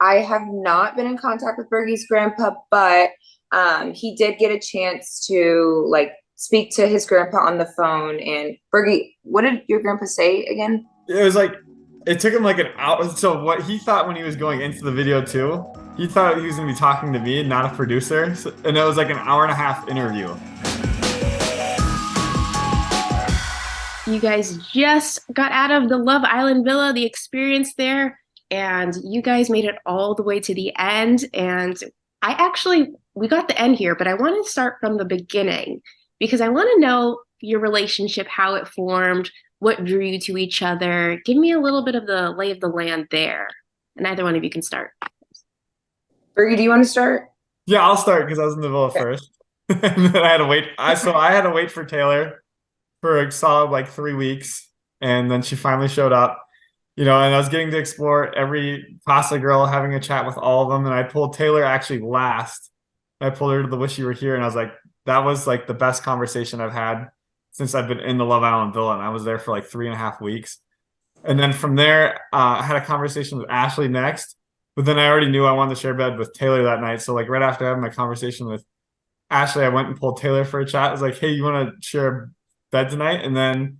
I have not been in contact with Bergie's grandpa, but he did get a chance to like speak to his grandpa on the phone. And Bergie, what did your grandpa say again? It was like it took him like an hour. So what he thought when he was going into the video too, he thought he was gonna be talking to me, not a producer. And it was like an hour and a half interview. You guys just got out of the Love Island Villa, the experience there, and you guys made it all the way to the end. And we got the end here, but I want to start from the beginning because I want to know your relationship, how it formed, what drew you to each other. Give me a little bit of the lay of the land there. And either one of you can start. Bergie, do you want to start? Yeah, I'll start because I was in the villa first. And then I had to wait. I had to wait for Taylor for a solid like 3 weeks, and then she finally showed up. And I was getting to explore every Casa girl, having a chat with all of them. And I pulled Taylor actually last. I pulled her to the Wish You Were Here, and I was like, that was like the best conversation I've had since I've been in the Love Island Villa, and I was there for like 3.5 weeks. And then from there, I had a conversation with Ashley next, but then I already knew I wanted to share bed with Taylor that night. So like right after having my conversation with Ashley, I went and pulled Taylor for a chat. I was like, hey, you want to share bed tonight? And then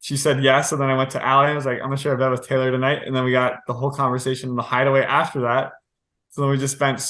she said yes. And then I went to Allie and I was like, I'm gonna share a bed with Taylor tonight. And then we got the whole conversation in the hideaway after that. So then we just spent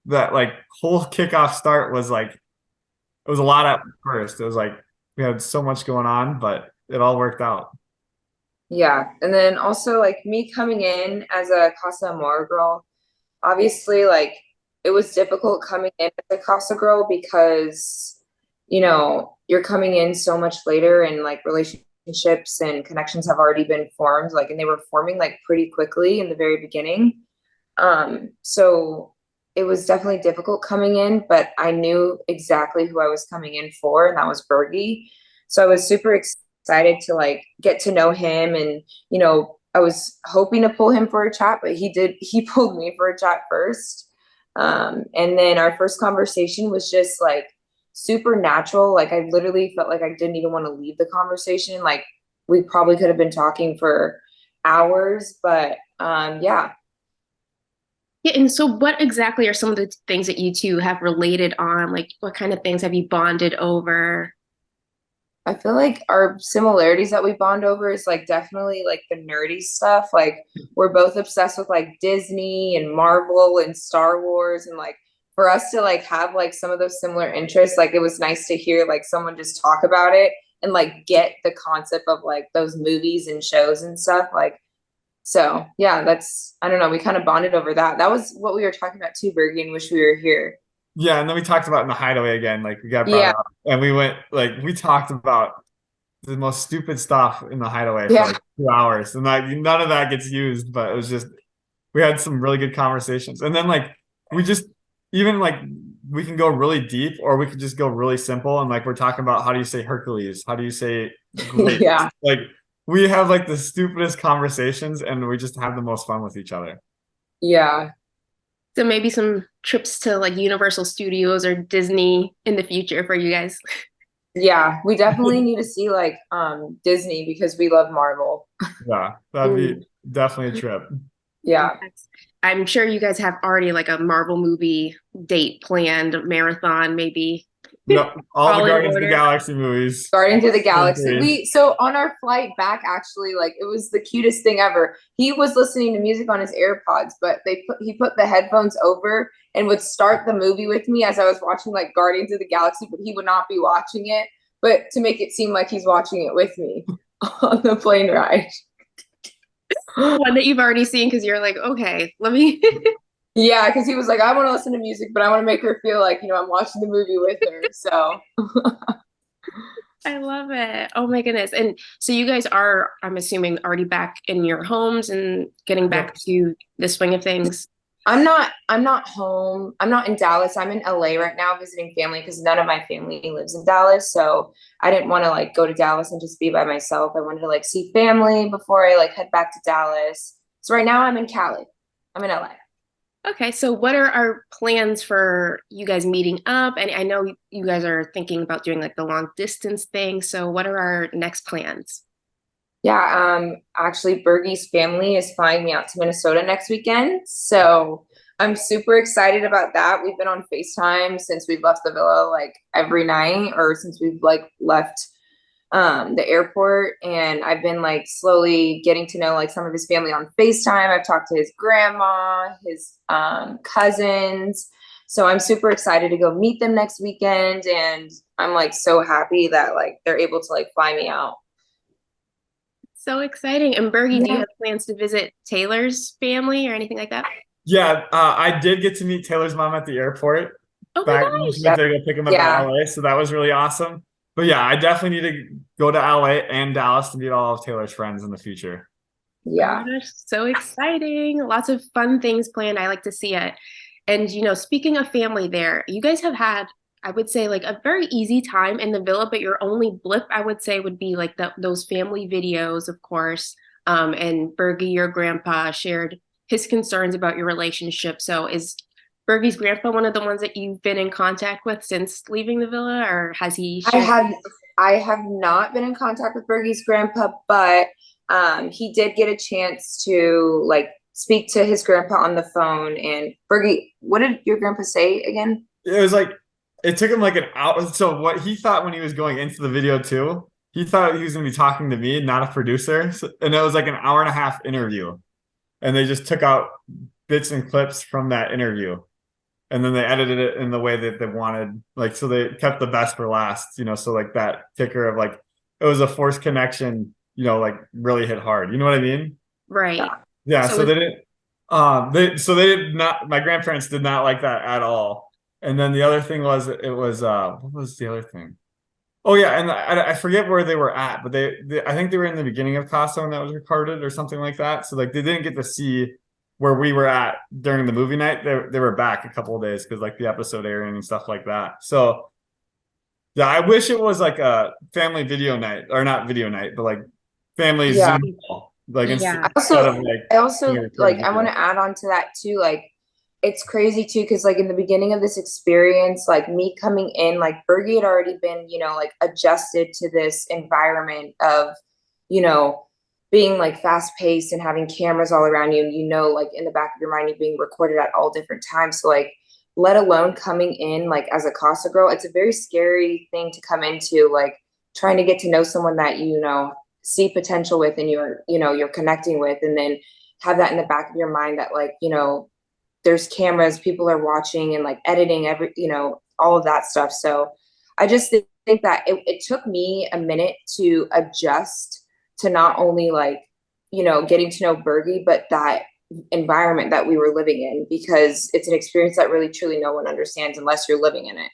that like whole kickoff start was like, it was a lot at first. It was like we had so much going on, but it all worked out. Yeah. And then also like me coming in as a Casa Amor girl, obviously like it was difficult coming in as a Casa girl because you're coming in so much later and like relationships and connections have already been formed, like, and they were forming like pretty quickly in the very beginning. So it was definitely difficult coming in, but I knew exactly who I was coming in for, and that was Bergie. So I was super excited to like get to know him, and I was hoping to pull him for a chat, but he pulled me for a chat first. And then our first conversation was just like super natural. Like I literally felt like I didn't even want to leave the conversation. Like we probably could have been talking for hours, but yeah. Yeah, and so what exactly are some of the things that you two have related on? Like what kind of things have you bonded over? I feel like our similarities that we bond over is like definitely like the nerdy stuff. Like we're both obsessed with like Disney and Marvel and Star Wars, and like for us to like have like some of those similar interests, like it was nice to hear like someone just talk about it and like get the concept of like those movies and shows and stuff. Like, so yeah, I don't know, we kind of bonded over that. That was what we were talking about too, Bergie, and Wish We Were Here. Yeah, and then we talked about in the hideaway again. Like we got brought Yeah. up, and we talked about the most stupid stuff in the hideaway for Yeah. like 2 hours, and like none of that gets used. But it was just we had some really good conversations, and then like we just even like we can go really deep, or we could just go really simple, and like we're talking about how do you say Hercules, how do you say great, Yeah. like we have like the stupidest conversations, and we just have the most fun with each other. Yeah. So maybe some trips to like Universal Studios or Disney in the future for you guys. Yeah, we definitely need to see like Disney because we love Marvel. Yeah, that'd be definitely a trip. Yeah. I'm sure you guys have already like a Marvel movie date planned, marathon maybe. No, all the All in Guardians of the order. Galaxy movies. Guardians of the Galaxy. So on our flight back, actually, like it was the cutest thing ever. He was listening to music on his AirPods, but he put the headphones over and would start the movie with me as I was watching like Guardians of the Galaxy, but he would not be watching it, but to make it seem like he's watching it with me on the plane ride. One that you've already seen because you're like, okay, let me. Yeah, because he was like, I want to listen to music, but I want to make her feel like, I'm watching the movie with her. So I love it. Oh my goodness. And so you guys are, I'm assuming, already back in your homes and getting back to the swing of things. I'm not home. I'm not in Dallas. I'm in LA right now visiting family because none of my family lives in Dallas. So I didn't want to like go to Dallas and just be by myself. I wanted to like see family before I like head back to Dallas. So right now I'm in Cali. I'm in LA. Okay, so what are our plans for you guys meeting up? And I know you guys are thinking about doing like the long distance thing. So what are our next plans? Actually, Bergie's family is flying me out to Minnesota next weekend. So I'm super excited about that. We've been on FaceTime since we've left the villa, like every night, or since we've like left the airport. And I've been like slowly getting to know like some of his family on FaceTime. I've talked to his grandma, his cousins. So I'm super excited to go meet them next weekend. And I'm like so happy that like they're able to like fly me out. So exciting. And Bergie, do you Yeah. have plans to visit Taylor's family or anything like that? Yeah, I did get to meet Taylor's mom at the airport Oh my back when she gosh. went there to go pick him up Yeah. in LA. So that was really awesome. But yeah, I definitely need to go to LA and Dallas to meet all of Taylor's friends in the future. Yeah. Oh my gosh, so exciting. Lots of fun things planned. I like to see it. And, speaking of family there, you guys have had, I would say, like a very easy time in the villa, but your only blip, I would say, would be like those family videos, of course. And Bergie, your grandpa, shared his concerns about your relationship. So is Bergie's grandpa one of the ones that you've been in contact with since leaving the villa, or has he I shared? have not been in contact with Bergie's grandpa, but he did get a chance to like speak to his grandpa on the phone. And Bergie, what did your grandpa say again? It was like it took him like an hour. So what he thought when he was going into the video too, he thought he was gonna be talking to me, not a producer. And it was like an hour and a half interview. And they just took out bits and clips from that interview. And then they edited it in the way that they wanted. Like, so they kept the best for last, so like that kicker of like, it was a forced connection, like really hit hard. You know what I mean? Right. Yeah. So So they didn't, they did not, my grandparents did not like that at all. And then the other thing was, what was the other thing? Oh yeah. And I forget where they were at, but I think they were in the beginning of Casa when that was recorded or something like that. So like they didn't get to see where we were at during the movie night. They were back a couple of days because like the episode airing and stuff like that. So yeah, I wish it was like a family video night, or not video night, but like family Yeah. Zoom call. Like Yeah. instead of like I also being recorded like I video. want to add on to that too. Like it's crazy too, because like in the beginning of this experience, like me coming in, like Bergie had already been, like adjusted to this environment of, being like fast paced and having cameras all around you, and like in the back of your mind, you're being recorded at all different times. So like, let alone coming in like as a Casa girl, it's a very scary thing to come into, like trying to get to know someone that see potential with and you're connecting with, and then have that in the back of your mind that like, there's cameras, people are watching and like editing all of that stuff. So I just think that it took me a minute to adjust to not only like, getting to know Bergie, but that environment that we were living in, because it's an experience that really truly no one understands unless you're living in it.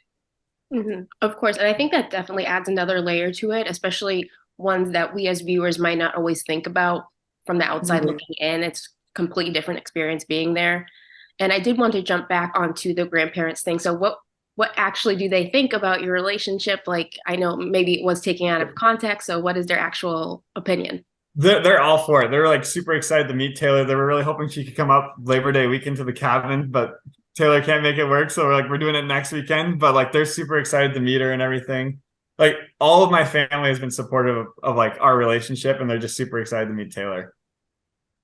Mm-hmm. Of course. And I think that definitely adds another layer to it, especially ones that we as viewers might not always think about from the outside Mhm. looking in. It's a completely different experience being there. And I did want to jump back onto the grandparents thing. So what actually do they think about your relationship? Like, I know maybe it was taken out of context. So what is their actual opinion? They're all for it. They're like super excited to meet Taylor. They were really hoping she could come up Labor Day weekend to the cabin, but Taylor can't make it work. So we're doing it next weekend. But like they're super excited to meet her and everything. Like all of my family has been supportive of like our relationship, and they're just super excited to meet Taylor.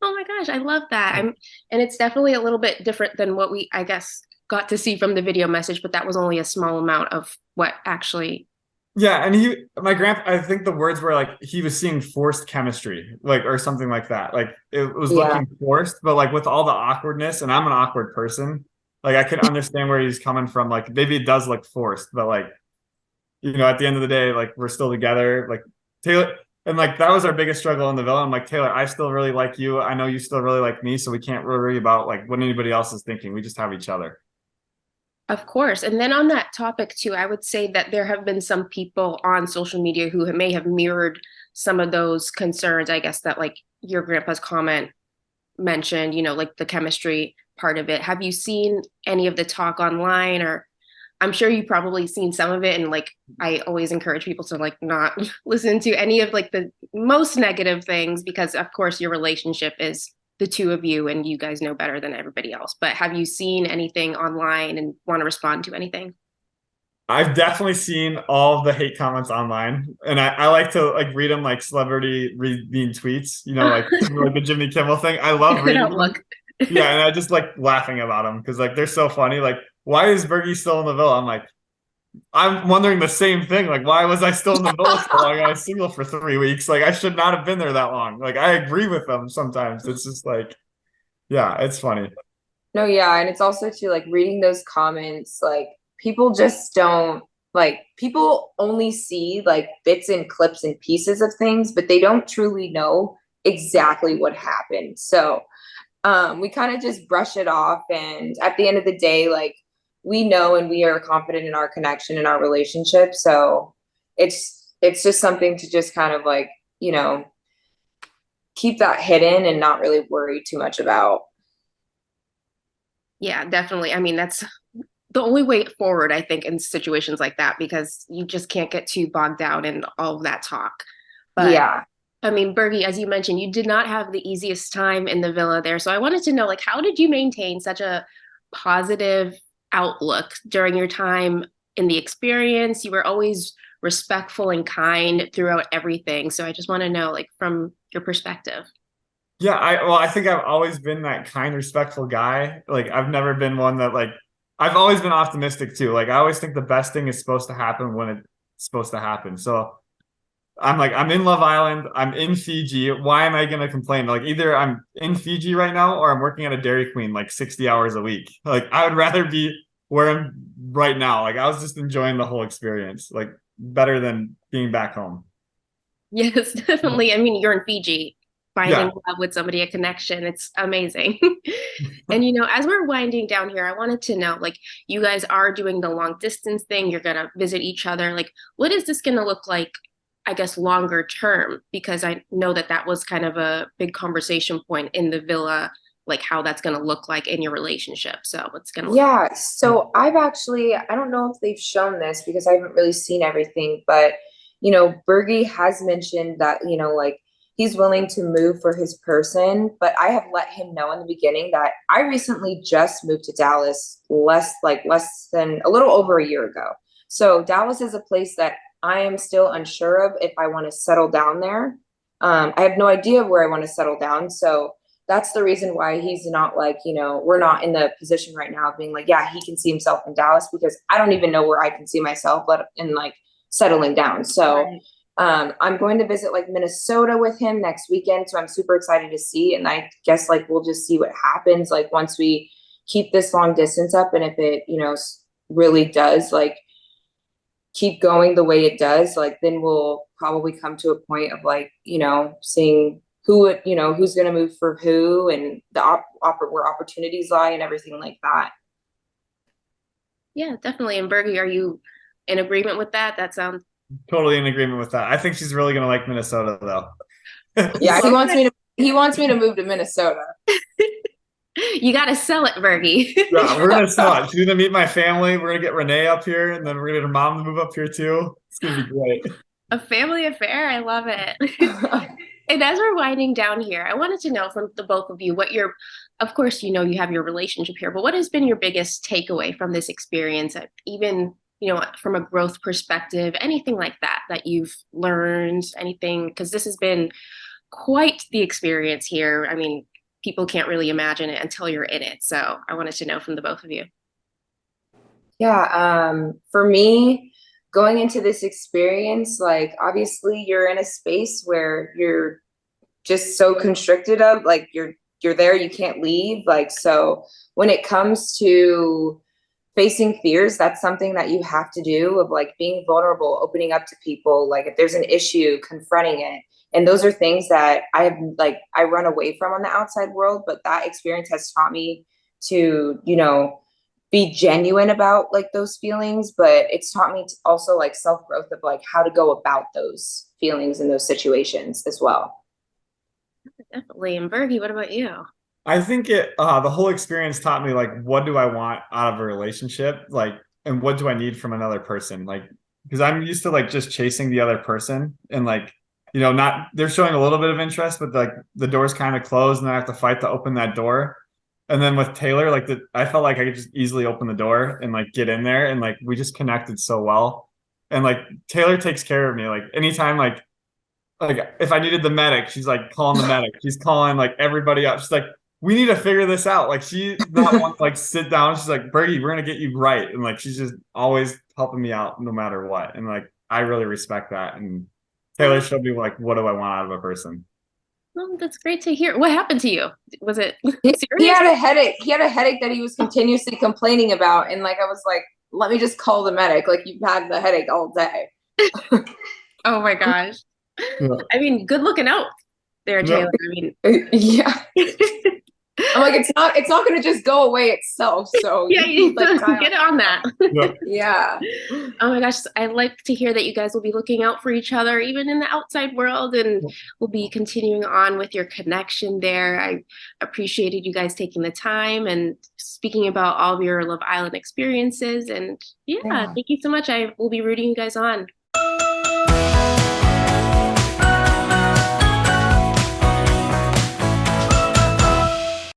Oh my gosh, I love that. And it's definitely a little bit different than what we, I guess, got to see from the video message, but that was only a small amount of what actually. Yeah, and my grandpa, I think the words were like he was seeing forced chemistry, like or something like that. Like it was looking forced, but like with all the awkwardness, and I'm an awkward person, like I could understand where he's coming from. Like maybe it does look forced, but like at the end of the day, like we're still together. Like Taylor, and like that was our biggest struggle in the villa. I'm like, Taylor, I still really like you. I know you still really like me, so we can't worry about like what anybody else is thinking. We just have each other. Of course. And then on that topic too, I would say that there have been some people on social media who may have mirrored some of those concerns, I guess, that like your grandpa's comment mentioned, like the chemistry part of it. Have you seen any of the talk online? Or I'm sure you've probably seen some of it. And like, I always encourage people to like not listen to any of like the most negative things, because of course your relationship is the two of you and you guys know better than everybody else. But have you seen anything online and want to respond to anything? I've definitely seen all of the hate comments online, and I like to like read them like celebrity reading tweets, you know, like the Jimmy Kimmel thing. I love Good reading them. outlook. Yeah, and I just like laughing about them because like they're so funny. Like, why is Bergie still in the villa? I'm like, I'm wondering the same thing. Like, why was I still in the villa so long? I was single for 3 weeks. Like, I should not have been there that long. Like, I agree with them sometimes. It's just like, yeah, it's funny. No, yeah, and it's also too like reading those comments, like people just don't like people only see like bits and clips and pieces of things, but they don't truly know exactly what happened. So we kind of just brush it off, and at the end of the day, like we know and we are confident in our connection and our relationship. So it's just something to just kind of like, you know, keep that hidden and not really worry too much about. Yeah, definitely. I mean, that's the only way forward, I think, in situations like that, because you just can't get too bogged down in all of that talk. But Yeah. I mean, Bergie, as you mentioned, you did not have the easiest time in the villa there. So I wanted to know, like, how did you maintain such a positive outlook during your time in the experience? You were always respectful and kind throughout everything. So I just want to know, like, from your perspective. Yeah, I think I've always been that kind, respectful guy. Like I've never been one that like I've always been optimistic too. Like I always think the best thing is supposed to happen when it's supposed to happen. So I'm like, I'm in Love Island, I'm in Fiji. Why am I gonna complain? Like either I'm in Fiji right now or I'm working at a Dairy Queen like 60 hours a week. Like I would rather be where I'm right now. Like I was just enjoying the whole experience, like better than being back home. Yes, definitely. I mean, you're in Fiji, finding Yeah. love with somebody, a connection. It's amazing. And as we're winding down here, I wanted to know, like, you guys are doing the long distance thing. You're gonna visit each other. Like, what is this gonna look like, I guess, longer term? Because I know that that was kind of a big conversation point in the villa, like how that's gonna look like in your relationship. So what's gonna look like? Yeah, so I've actually, I don't know if they've shown this because I haven't really seen everything, but Bergie has mentioned that, like he's willing to move for his person, but I have let him know in the beginning that I recently just moved to Dallas less than a little over a year ago. So Dallas is a place that I am still unsure of if I want to settle down there. I have no idea where I want to settle down. So that's the reason why he's not like, we're not in the position right now of being like, yeah, he can see himself in Dallas because I don't even know where I can see myself in like settling down. So Right. I'm going to visit like Minnesota with him next weekend. So I'm super excited to see. And I guess like we'll just see what happens like once we keep this long distance up. And if it, really does like keep going the way it does, like then we'll probably come to a point of like, seeing who's going to move for who and where opportunities lie and everything like that. Yeah, definitely. And Bergie, are you in agreement with that? That sounds Totally in agreement with that. I think she's really gonna like Minnesota though. Yeah, he wants me to move to Minnesota. you got to sell it, Bergie. Yeah, we're gonna sell it. She's gonna meet my family. We're gonna get Renee up here, and then we're gonna get her mom to move up here too. It's gonna be great. A family affair. I love it. And as we're winding down here, I wanted to know from the both of you what of course, you have your relationship here, but what has been your biggest takeaway from this experience, even, from a growth perspective, anything like that, that you've learned, anything, because this has been quite the experience here. I mean, people can't really imagine it until you're in it. So I wanted to know from the both of you. Yeah, for me, going into this experience, like obviously you're in a space where you're just so constricted of like you're there, you can't leave. Like so when it comes to facing fears, that's something that you have to do of like being vulnerable, opening up to people, like if there's an issue, confronting it. And those are things that I run away from on the outside world, but that experience has taught me to, be genuine about like those feelings, but it's taught me to also like self-growth of like how to go about those feelings in those situations as well. Definitely. And Bergie, what about you? I think the whole experience taught me like what do I want out of a relationship, like, and what do I need from another person, like, because I'm used to like just chasing the other person and like, not they're showing a little bit of interest, but like the door's kind of closed and I have to fight to open that door. And then with Taylor, like I felt like I could just easily open the door and like get in there, and like we just connected so well. And like Taylor takes care of me. Like anytime like if I needed the medic, she's like calling the medic. She's calling like everybody out. She's like, we need to figure this out. Like she's not one to like sit down. She's like, Bergie, we're gonna get you right. And like she's just always helping me out no matter what. And like I really respect that. And Taylor showed me like, what do I want out of a person? Well, that's great to hear. What happened to you? Was it He serious? had a headache. He had a headache that he was continuously complaining about. And like I was like, let me just call the medic. Like you've had the headache all day. Oh my gosh. Yeah. I mean, good looking out there, Yeah. Taylor. I mean, Yeah. I'm like, it's not gonna just go away itself. So yeah, you need like to get on that. Yeah. yeah. Oh my gosh, I like to hear that you guys will be looking out for each other, even in the outside world, and will be continuing on with your connection there. I appreciated you guys taking the time and speaking about all of your Love Island experiences. And yeah, thank you so much. I will be rooting you guys on.